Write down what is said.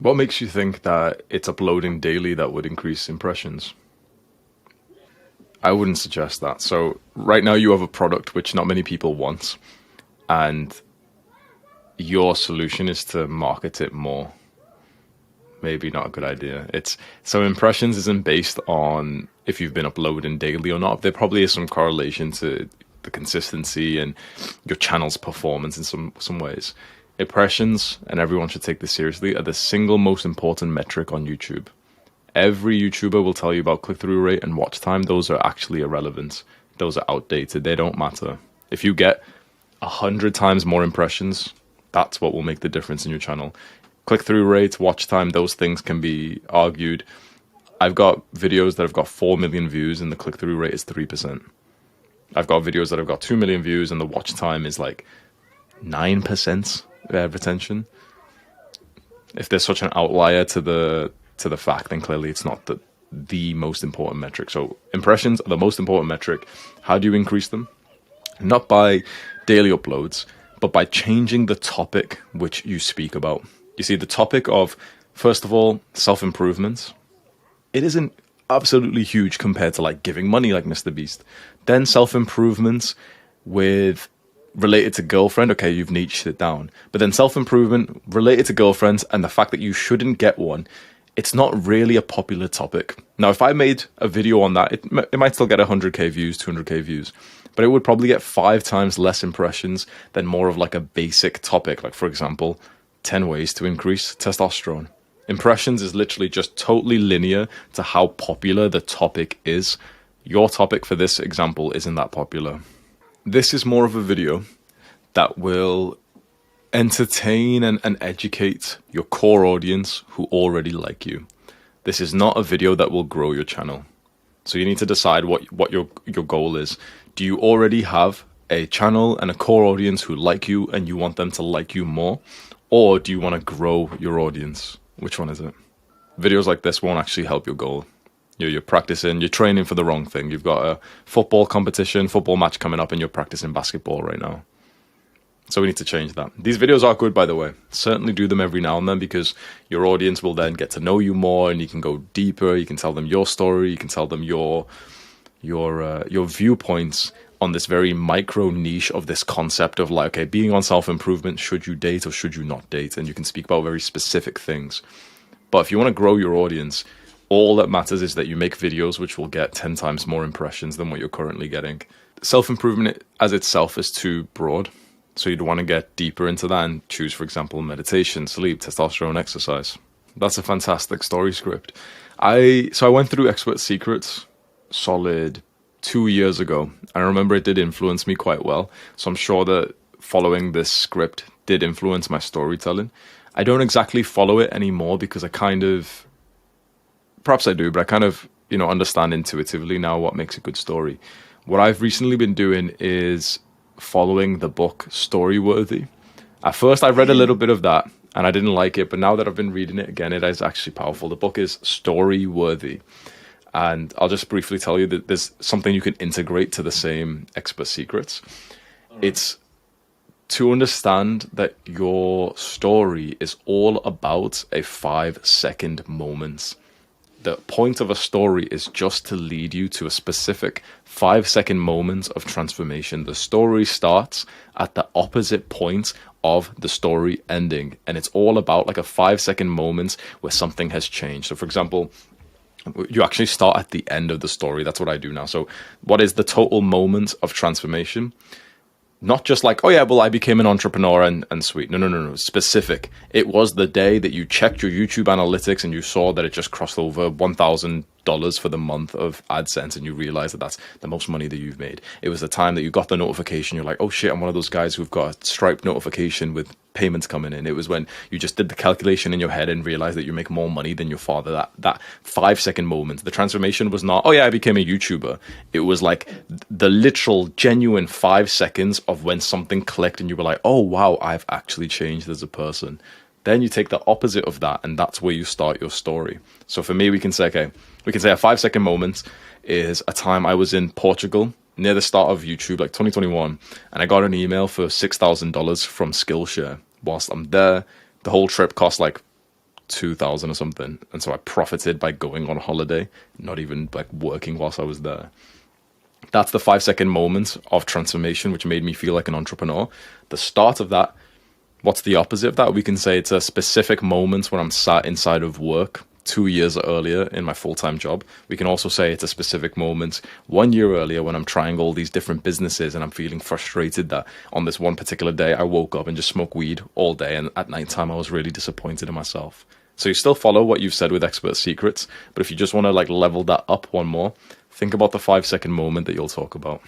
What makes you think that it's uploading daily that would increase impressions? I wouldn't suggest that. So right now you have a product which not many people want, and your solution is to market it more. Maybe not a good idea. It's so impressions isn't based on if you've been uploading daily or not. There probably is some correlation to the consistency and your channel's performance in some ways. Impressions, and everyone should take this seriously, are the single most important metric on YouTube. Every YouTuber will tell you about click-through rate and watch time. Those are actually irrelevant. Those are outdated. They don't matter. If you get 100 times more impressions, that's what will make the difference in your channel. Click-through rate, watch time, those things can be argued. I've got videos that have got 4 million views and the click-through rate is 3%. I've got videos that have got 2 million views and the watch time is like 9% retention. If there's such an outlier to the fact, then clearly it's not the most important metric. So impressions are the most important metric. How do you increase them? Not by daily uploads, but by changing the topic which you speak about. You see, the topic of, first of all, self-improvement, it isn't absolutely huge compared to like giving money like Mr. Beast. Then self-improvement with related to girlfriend, okay, you've niched it down. But then self-improvement related to girlfriends and the fact that you shouldn't get one, it's not really a popular topic. Now, if I made a video on that, it might still get 100k views, 200k views, but it would probably get 5 times less impressions than more of like a basic topic. Like, for example, 10 ways to increase testosterone. Impressions is literally just totally linear to how popular the topic is. Your topic for this example isn't that popular. This is more of a video that will entertain and educate your core audience who already like you. This is not a video that will grow your channel. So you need to decide what your goal is. Do you already have a channel and a core audience who like you and you want them to like you more? Or do you want to grow your audience? Which one is it? Videos like this won't actually help your goal. You're practicing, you're training for the wrong thing. You've got a football competition, football match coming up, and you're practicing basketball right now. So we need to change that. These videos are good, by the way. Certainly do them every now and then because your audience will then get to know you more and you can go deeper. You can tell them your story. You can tell them your viewpoints on this very micro niche of this concept of like, okay, being on self-improvement, should you date or should you not date? And you can speak about very specific things. But if you want to grow your audience, all that matters is that you make videos which will get 10 times more impressions than what you're currently getting. Self-improvement as itself is too broad. So you'd want to get deeper into that and choose, for example, meditation, sleep, testosterone, exercise. That's a fantastic story script. So I went through Expert Secrets solid 2 years ago. And I remember it did influence me quite well. So I'm sure that following this script did influence my storytelling. I don't exactly follow it anymore because perhaps I do, but I kind of, understand intuitively now what makes a good story. What I've recently been doing is following the book Storyworthy. At first, I read a little bit of that and I didn't like it, but now that I've been reading it again, it is actually powerful. The book is Storyworthy. And I'll just briefly tell you that there's something you can integrate to the same Expert Secrets. Right. It's to understand that your story is all about a 5-second moment. The point of a story is just to lead you to a specific 5-second moment of transformation. The story starts at the opposite point of the story ending. And it's all about like a 5-second moment where something has changed. So for example, you actually start at the end of the story. That's what I do now. So what is the total moment of transformation? Not just like, oh yeah, well, I became an entrepreneur and sweet. No. Specific. It was the day that you checked your YouTube analytics and you saw that it just crossed over $1,000 for the month of AdSense and you realized that that's the most money that you've made. It was the time that you got the notification. You're like, oh shit, I'm one of those guys who've got a Stripe notification with payments coming in. It was when you just did the calculation in your head and realized that you make more money than your father. That 5-second moment. The transformation was not, oh yeah, I became a YouTuber. It was like the literal genuine 5 seconds of when something clicked and you were like, oh wow, I've actually changed as a person. Then you take the opposite of that and that's where you start your story. So for me, we can say a 5-second moment is a time I was in Portugal near the start of YouTube, like 2021, and I got an email for $6,000 from Skillshare. Whilst I'm there, the whole trip cost like 2,000 or something. And so I profited by going on holiday, not even like working whilst I was there. That's the 5-second moment of transformation, which made me feel like an entrepreneur. The start of that, what's the opposite of that? We can say it's a specific moment when I'm sat inside of work 2 years earlier in my full-time job. We can also say it's a specific moment 1 year earlier when I'm trying all these different businesses and I'm feeling frustrated that on this one particular day I woke up and just smoked weed all day, and at nighttime I was really disappointed in myself. So you still follow what you've said with Expert Secrets, but if you just want to like level that up one more, think about the 5-second moment that you'll talk about.